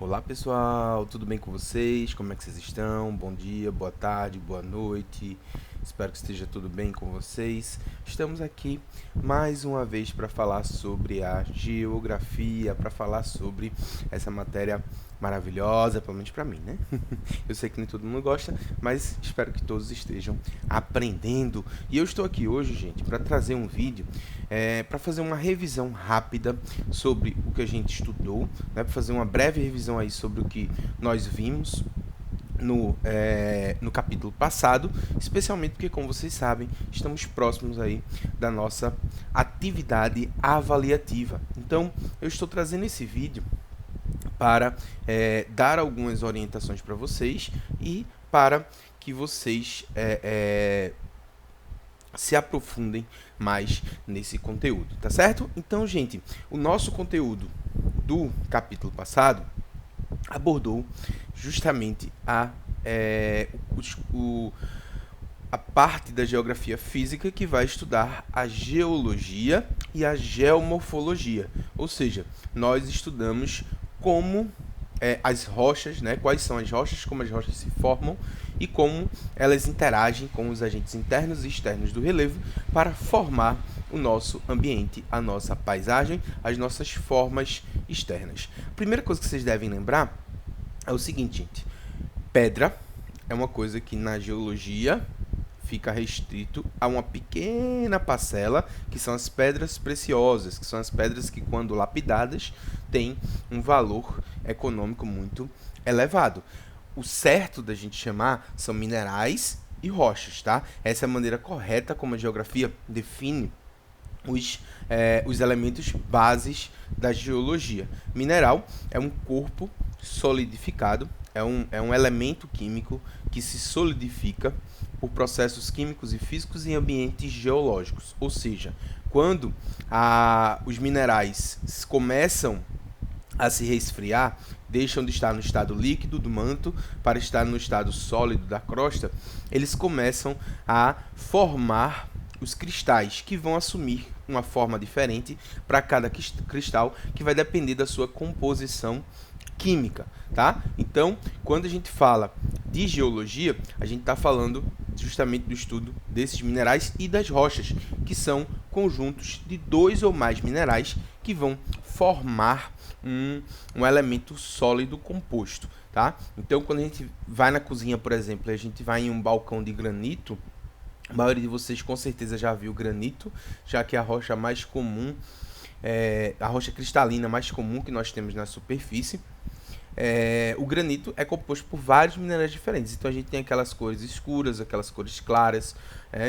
Olá pessoal, tudo bem com vocês? Como é que vocês estão? Bom dia, boa tarde, boa noite. Espero que esteja tudo bem com vocês. Estamos aqui mais uma vez para falar sobre a geografia, para falar sobre essa matéria maravilhosa, pelo menos para mim, né? Eu sei que nem todo mundo gosta, mas espero que todos estejam aprendendo. E eu estou aqui hoje, gente, para trazer um vídeo, para fazer uma revisão rápida sobre o que a gente estudou, né? Para fazer uma breve revisão aí sobre o que nós vimos no capítulo passado, especialmente porque, como vocês sabem, estamos próximos aí da nossa atividade avaliativa. Então, eu estou trazendo esse vídeo para dar algumas orientações para vocês e para que vocês se aprofundem mais nesse conteúdo, tá certo? Então, gente, o nosso conteúdo do capítulo passado abordou justamente a parte da geografia física que vai estudar a geologia e a geomorfologia, ou seja, nós estudamos como as rochas, né, quais são as rochas, como as rochas se formam e como elas interagem com os agentes internos e externos do relevo para formar o nosso ambiente, a nossa paisagem, as nossas formas externas. A primeira coisa que vocês devem lembrar é o seguinte, gente. Pedra é uma coisa que na geologia fica restrito a uma pequena parcela, que são as pedras preciosas, que são as pedras que, quando lapidadas, têm um valor econômico muito elevado. O certo da gente chamar são minerais e rochas, tá? Essa é a maneira correta como a geografia define os elementos bases da geologia. Mineral é um corpo solidificado, é um elemento químico que se solidifica por processos químicos e físicos em ambientes geológicos. Ou seja, quando os minerais começam a se resfriar, deixam de estar no estado líquido do manto para estar no estado sólido da crosta, eles começam a formar os cristais, que vão assumir uma forma diferente para cada cristal, que vai depender da sua composição química, tá? Então, quando a gente fala de geologia, a gente está falando justamente do estudo desses minerais e das rochas, que são conjuntos de dois ou mais minerais que vão formar um elemento sólido composto, tá? Então, quando a gente vai na cozinha, por exemplo, a gente vai em um balcão de granito, a maioria de vocês com certeza já viu granito, já que é a rocha mais comum, a rocha cristalina mais comum que nós temos na superfície. O granito é composto por vários minerais diferentes. Então a gente tem aquelas cores escuras, aquelas cores claras.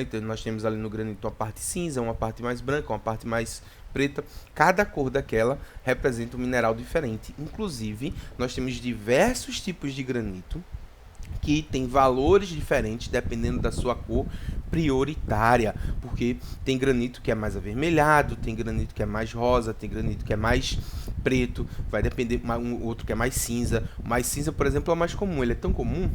Então nós temos ali no granito uma parte cinza, uma parte mais branca, uma parte mais preta. Cada cor daquela representa um mineral diferente. Inclusive, nós temos diversos tipos de granito que tem valores diferentes dependendo da sua cor prioritária, porque tem granito que é mais avermelhado, tem granito que é mais rosa, tem granito que é mais preto, vai depender, outro que é mais cinza. O mais cinza, por exemplo, é o mais comum, ele é tão comum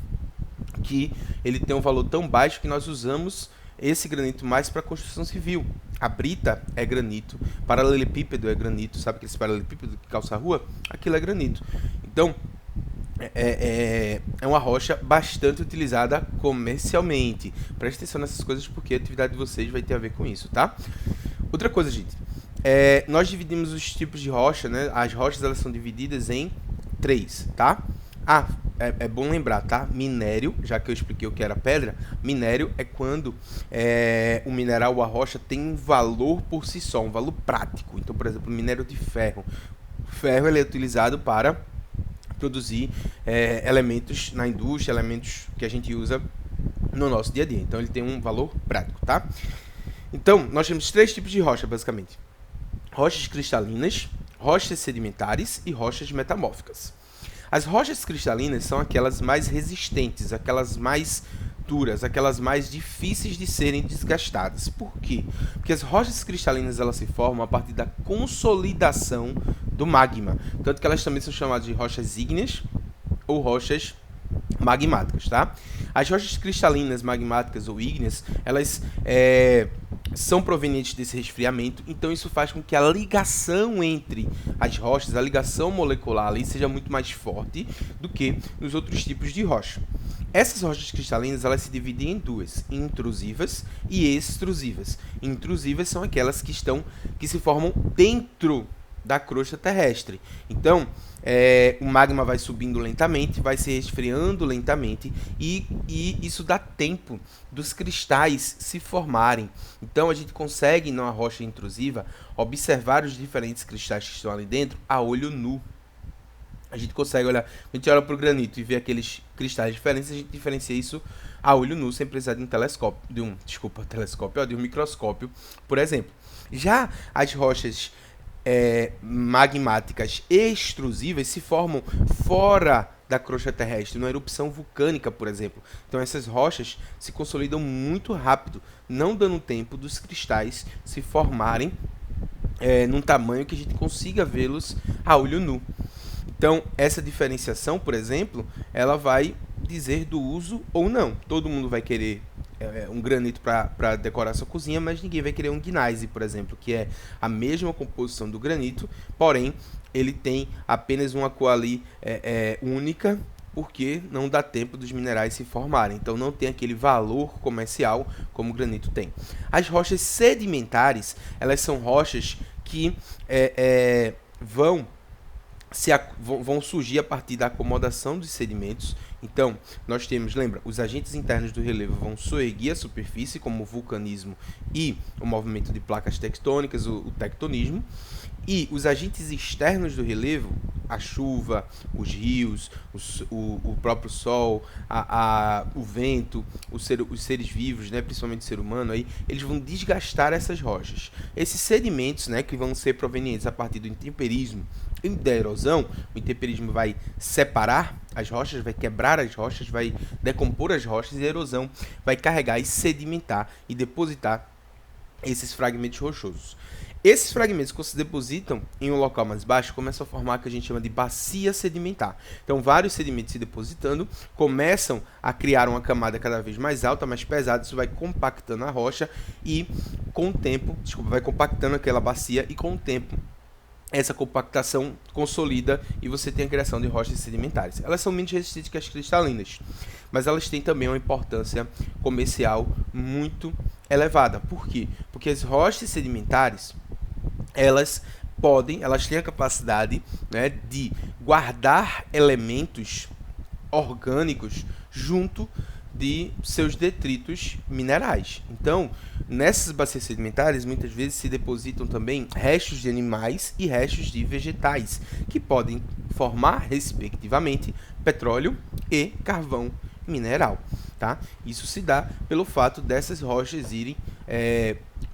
que ele tem um valor tão baixo que nós usamos esse granito mais para construção civil. A brita é granito, paralelepípedo é granito, sabe aquele paralelepípedo que calça a rua? Aquilo é granito. Então, é uma rocha bastante utilizada comercialmente. Preste atenção nessas coisas porque a atividade de vocês vai ter a ver com isso, tá? Outra coisa, gente. Nós dividimos os tipos de rocha, né? As rochas elas são divididas em três, tá? É bom lembrar, tá? Minério, já que eu expliquei o que era pedra, minério é quando o mineral ou a rocha tem um valor por si só, um valor prático. Então, por exemplo, minério de ferro. O ferro ele é utilizado para produzir elementos na indústria, elementos que a gente usa no nosso dia a dia. Então ele tem um valor prático, tá? Então nós temos três tipos de rocha, basicamente: rochas cristalinas, rochas sedimentares e rochas metamórficas. As rochas cristalinas são aquelas mais resistentes, aquelas mais duras, aquelas mais difíceis de serem desgastadas. Por quê? Porque as rochas cristalinas elas se formam a partir da consolidação do magma, tanto que elas também são chamadas de rochas ígneas ou rochas magmáticas, tá? As rochas cristalinas, magmáticas ou ígneas, elas são provenientes desse resfriamento, então isso faz com que a ligação entre as rochas, a ligação molecular ali, seja muito mais forte do que nos outros tipos de rocha. Essas rochas cristalinas, elas se dividem em duas, intrusivas e extrusivas. Intrusivas são aquelas que se formam dentro da crosta terrestre. Então, o magma vai subindo lentamente, vai se resfriando lentamente e isso dá tempo dos cristais se formarem. Então, a gente consegue, numa rocha intrusiva, observar os diferentes cristais que estão ali dentro a olho nu. A gente consegue olhar, a gente olha para o granito e vê aqueles cristais diferentes, a gente diferencia isso a olho nu, sem precisar de um telescópio, de um microscópio, por exemplo. Já as rochas magmáticas extrusivas se formam fora da crosta terrestre, numa erupção vulcânica, por exemplo. Então essas rochas se consolidam muito rápido, não dando tempo dos cristais se formarem num tamanho que a gente consiga vê-los a olho nu. Então, essa diferenciação, por exemplo, ela vai dizer do uso ou não. Todo mundo vai querer um granito para decorar sua cozinha, mas ninguém vai querer um gneiss, por exemplo, que é a mesma composição do granito, porém, ele tem apenas uma cor ali única, porque não dá tempo dos minerais se formarem. Então, não tem aquele valor comercial como o granito tem. As rochas sedimentares, elas são rochas que vão surgir a partir da acomodação dos sedimentos. Então, nós temos, lembra, os agentes internos do relevo vão soerguer a superfície, como o vulcanismo e o movimento de placas tectônicas, o tectonismo. E os agentes externos do relevo, a chuva, os rios, o próprio sol, o vento, os seres vivos, né, principalmente o ser humano, aí, eles vão desgastar essas rochas. Esses sedimentos, né, que vão ser provenientes a partir do intemperismo e da erosão, o intemperismo vai separar as rochas, vai quebrar as rochas, vai decompor as rochas, e a erosão vai carregar e sedimentar e depositar esses fragmentos rochosos. Esses fragmentos, quando se depositam em um local mais baixo, começam a formar o que a gente chama de bacia sedimentar. Então, vários sedimentos se depositando, começam a criar uma camada cada vez mais alta, mais pesada, isso vai compactando a rocha e, com o tempo, vai compactando aquela bacia e, com o tempo, essa compactação consolida e você tem a criação de rochas sedimentares. Elas são menos resistentes que as cristalinas, mas elas têm também uma importância comercial muito elevada. Por quê? Porque as rochas sedimentares, elas têm a capacidade, né, de guardar elementos orgânicos junto de seus detritos minerais. Então, nessas bacias sedimentares, muitas vezes se depositam também restos de animais e restos de vegetais, que podem formar, respectivamente, petróleo e carvão mineral. Tá? Isso se dá pelo fato dessas rochas irem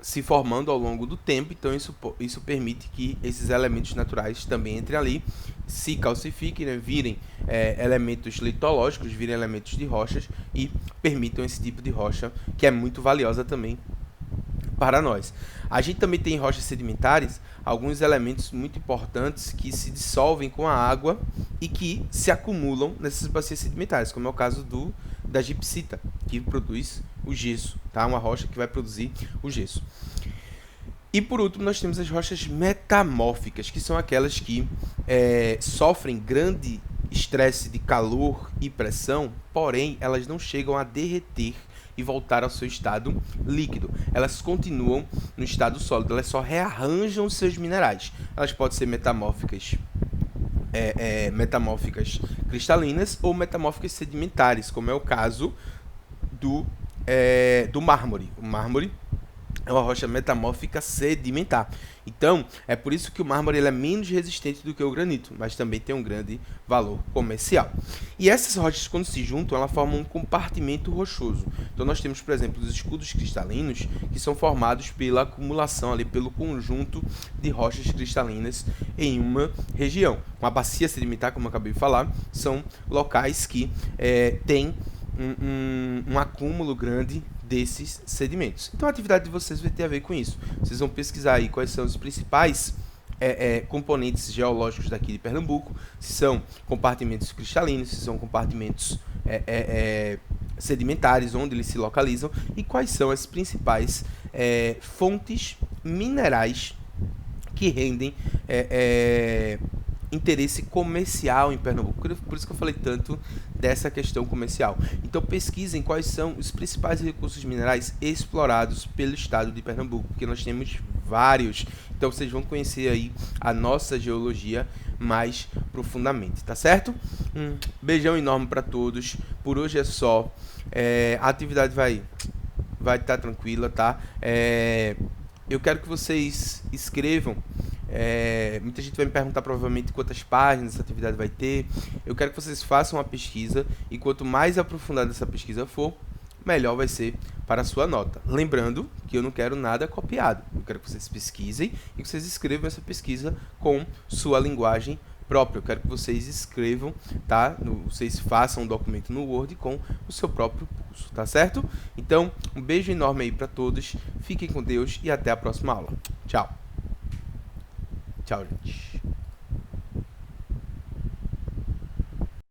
se formando ao longo do tempo, então isso permite que esses elementos naturais também entrem ali, se calcifiquem, né, virem elementos litológicos, virem elementos de rochas e permitam esse tipo de rocha que é muito valiosa também para nós. A gente também tem em rochas sedimentares alguns elementos muito importantes que se dissolvem com a água e que se acumulam nessas bacias sedimentares, como é o caso da gipsita, que produz o gesso, tá? Uma rocha que vai produzir o gesso. E por último, nós temos as rochas metamórficas, que são aquelas que sofrem grande estresse de calor e pressão, porém elas não chegam a derreter e voltar ao seu estado líquido. Elas continuam no estado sólido, elas só rearranjam os seus minerais. Elas podem ser metamórficas cristalinas ou metamórficas sedimentares, como é o caso do mármore. O mármore é uma rocha metamórfica sedimentar. Então, é por isso que o mármore ele é menos resistente do que o granito, mas também tem um grande valor comercial. E essas rochas, quando se juntam, elas formam um compartimento rochoso. Então, nós temos, por exemplo, os escudos cristalinos, que são formados pela acumulação, ali, pelo conjunto de rochas cristalinas em uma região. Uma bacia sedimentar, como eu acabei de falar, são locais que têm um acúmulo grande desses sedimentos. Então a atividade de vocês vai ter a ver com isso. Vocês vão pesquisar aí quais são os principais componentes geológicos daqui de Pernambuco, se são compartimentos cristalinos, se são compartimentos sedimentares, onde eles se localizam e quais são as principais fontes minerais que rendem interesse comercial em Pernambuco. Por isso que eu falei tanto dessa questão comercial. Então pesquisem quais são os principais recursos minerais explorados pelo estado de Pernambuco, porque nós temos vários. Então vocês vão conhecer aí a nossa geologia mais profundamente, tá certo? Um beijão enorme para todos. Por hoje é só. A atividade vai estar tranquila, tá? Eu quero que vocês escrevam. Muita gente vai me perguntar provavelmente quantas páginas essa atividade vai ter. Eu quero que vocês façam uma pesquisa e quanto mais aprofundada essa pesquisa for, melhor vai ser para a sua nota. Lembrando que eu não quero nada copiado. Eu quero que vocês pesquisem e que vocês escrevam essa pesquisa com sua linguagem própria. Eu quero que vocês escrevam, tá? Vocês façam um documento no Word com o seu próprio pulso, tá certo? Então, um beijo enorme aí para todos. Fiquem com Deus e até a próxima aula. Tchau. Tchau, gente.